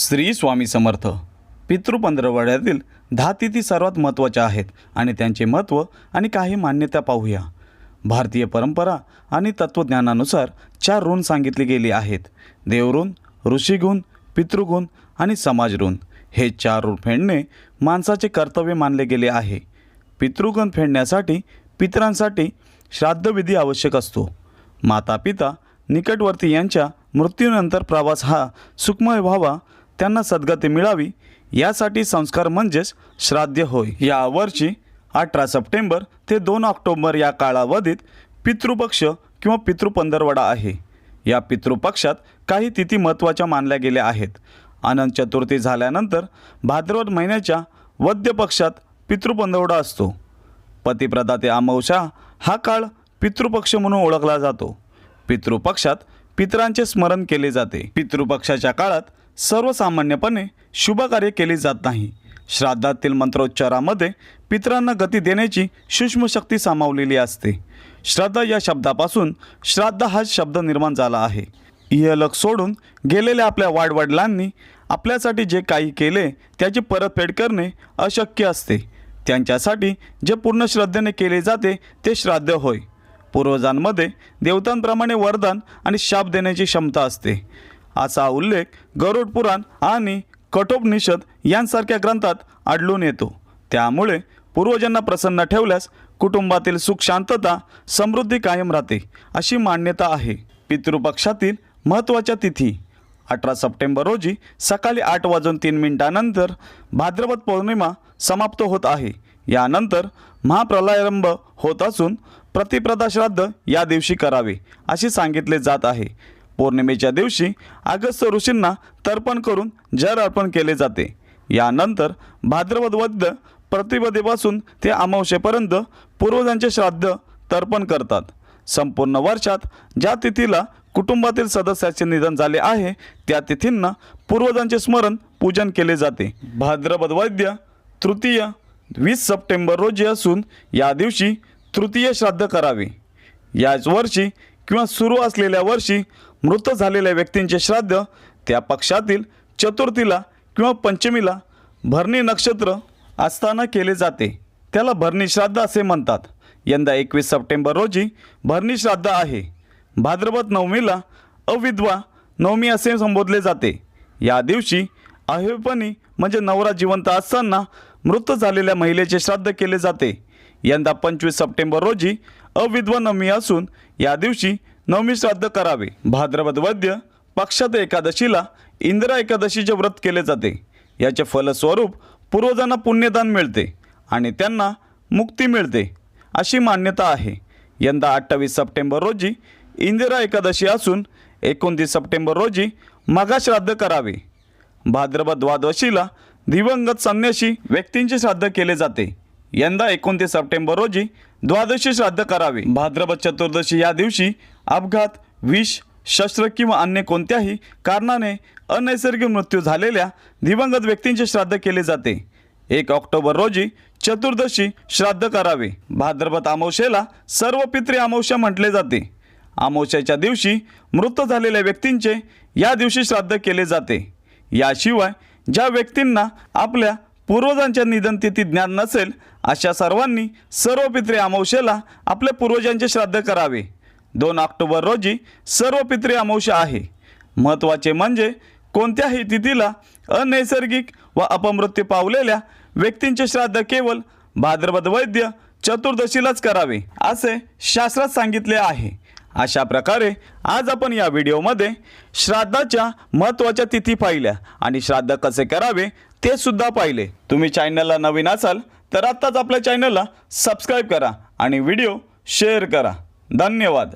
श्री स्वामी समर्थ। पितृ पंधरवड्यातील 10 तिथी सर्वात महत्त्वाच्या आहेत आणि त्यांचे महत्त्व आणि काही मान्यता पाहूया। भारतीय परंपरा आणि तत्त्वज्ञानानुसार 4 ऋण सांगितले गेले आहेत: देवऋण, ऋषिगुण, पितृगुण आणि समाजऋण। हे 4 ऋण फेडणे माणसाचे कर्तव्य मानले गेले आहे। पितृगुण फेडण्यासाठी पितरांसाठी श्राद्धविधी आवश्यक असतो। माता पिता निकटवर्ती यांच्या मृत्यूनंतर प्रवास हा सुखमय व्हावा, त्यांना सद्गती मिळावी यासाठी संस्कार म्हणजेच श्राद्ध होय। या वर्षी 18 सप्टेंबर ते 2 ऑक्टोबर या कालावधीत पितृपक्ष किंवा पितृपंधरवडा आहे। या पितृपक्षात काही तिथी महत्त्वाच्या मानल्या गेल्या आहेत। अनंत चतुर्थी झाल्यानंतर भाद्रपद महिन्याच्या वद्य पक्षात पितृपंधरवडा असतो। पतिप्रदा ते अमावस्या हा काळ पितृपक्ष म्हणून ओळखला जातो। पितृपक्षात पितरांचे स्मरण केले जाते। पितृपक्षाच्या काळात सर्वसामान्यपणे शुभ कार्य केले जात नाही। श्राद्धातील मंत्रोच्चारामध्ये पितरांना गती देण्याची सूक्ष्म शक्ती सामावलेली असते। श्राद्ध या शब्दापासून श्राद्ध हा शब्द निर्माण झाला आहे। इहलोक सोडून गेलेल्या आपल्या वाडवडिलांनी आपल्यासाठी जे काही केले त्याची परतफेड करणे अशक्य असते। त्यांच्यासाठी जे पूर्ण श्रद्धेने केले जाते ते श्राद्ध होय। पूर्वजांमध्ये देवतांप्रमाणे वरदान आणि शाप देण्याची क्षमता असते, असा उल्लेख गरुड पुराण आणि कठोपनिषद यांसारख्या ग्रंथात आढळून येतो। त्यामुळे पूर्वजांना प्रसन्न ठेवल्यास कुटुंबातील सुख, शांतता, समृद्धी कायम राहते अशी मान्यता आहे। पितृपक्षातील महत्त्वाच्या तिथी: 18 सप्टेंबर रोजी सकाळी 8:03 भाद्रपद पौर्णिमा समाप्त होत आहे। यानंतर महाप्रलयारंभ होत असून प्रतिप्रदा श्राद्ध या दिवशी करावे असे सांगितले जात आहे। पौर्णिमेच्या दिवशी अगस्त्य ऋषींना तर्पण करून जल अर्पण केले जाते। यानंतर भाद्रपद वद्य प्रतिपदेपासून ते अमावस्येपर्यंत पूर्वजांचे श्राद्ध तर्पण करतात। संपूर्ण वर्षात ज्या तिथीला कुटुंबातील सदस्याचे निधन झाले आहे त्या तिथींना पूर्वजांचे स्मरण पूजन केले जाते। भाद्रपद वद्य तृतीय 20 सप्टेंबर रोजी असून या दिवशी तृतीय श्राद्ध करावे। याच वर्षी किंवा सुरू असलेल्या वर्षी मृत झालेल्या व्यक्तींचे श्राद्ध त्या पक्षातील चतुर्थीला किंवा पंचमीला भरणी नक्षत्र असताना केले जाते। त्याला भरणी श्राद्ध असे म्हणतात। यंदा 21 सप्टेंबर रोजी भरणी श्राद्ध आहे। भाद्रपद नवमीला अविधवा नवमी असे संबोधले जाते। या दिवशी अहेपणी म्हणजे नवरा जिवंत असताना मृत झालेल्या महिलेचे श्राद्ध केले जाते। यंदा 25 सप्टेंबर रोजी अविधवा नवमी असून या दिवशी नवमी श्राद्ध करावे। भाद्रपद वद्य पक्षात एकादशीला इंदिरा एकादशीचे व्रत केले जाते। याचे फलस्वरूप पूर्वजांना पुण्यदान मिळते आणि त्यांना मुक्ती मिळते अशी मान्यता आहे। यंदा 28 सप्टेंबर रोजी इंदिरा एकादशी असून 29 सप्टेंबर रोजी मघा श्राद्ध करावे। भाद्रपद द्वादशीला दिवंगत संन्यासी व्यक्तींचे श्राद्ध केले जाते। यंदा 29 सप्टेंबर रोजी द्वादशी श्राद्ध करावे। भाद्रपद चतुर्दशी या दिवशी अपघात, विष, शस्त्र किंवा अन्य कोणत्याही कारणाने अनैसर्गिक मृत्यू झालेल्या दिवंगत व्यक्तींचे श्राद्ध केले जाते। 1 ऑक्टोबर रोजी चतुर्दशी श्राद्ध करावे। भाद्रपद अमावस्येला सर्व पितृ अमावस्या म्हटले जाते। अमावस्येच्या दिवशी मृत झालेल्या व्यक्तींचे या दिवशी श्राद्ध केले जाते। याशिवाय ज्या व्यक्तींना आपल्या पूर्वजांच्या निधनतिथी ज्ञान नसेल अशा सर्वांनी सर्व पितृ अमावस्येला आपल्या पूर्वजांचे श्राद्ध करावे। 2 ऑक्टोबर रोजी सर्व पितृ अमावस्या आहे। महत्त्वाचे म्हणजे कोणत्याही तिथीला अनैसर्गिक व अपमृत्यू पावलेल्या व्यक्तींचे श्राद्ध केवळ भाद्रपद वद्य चतुर्दशीलाच करावे असे शास्त्रात सांगितले आहे। अशा प्रकारे आज आपण या व्हिडिओमध्ये श्राद्धाच्या महत्त्वाच्या तिथी पाहिल्या आणि श्राद्ध कसे करावे ते सुद्धा पाहिले। तुम्ही चॅनलला नवीन असाल तर आत्ताच आपल्या चॅनलला सबस्क्राईब करा आणि व्हिडिओ शेअर करा। धन्यवाद।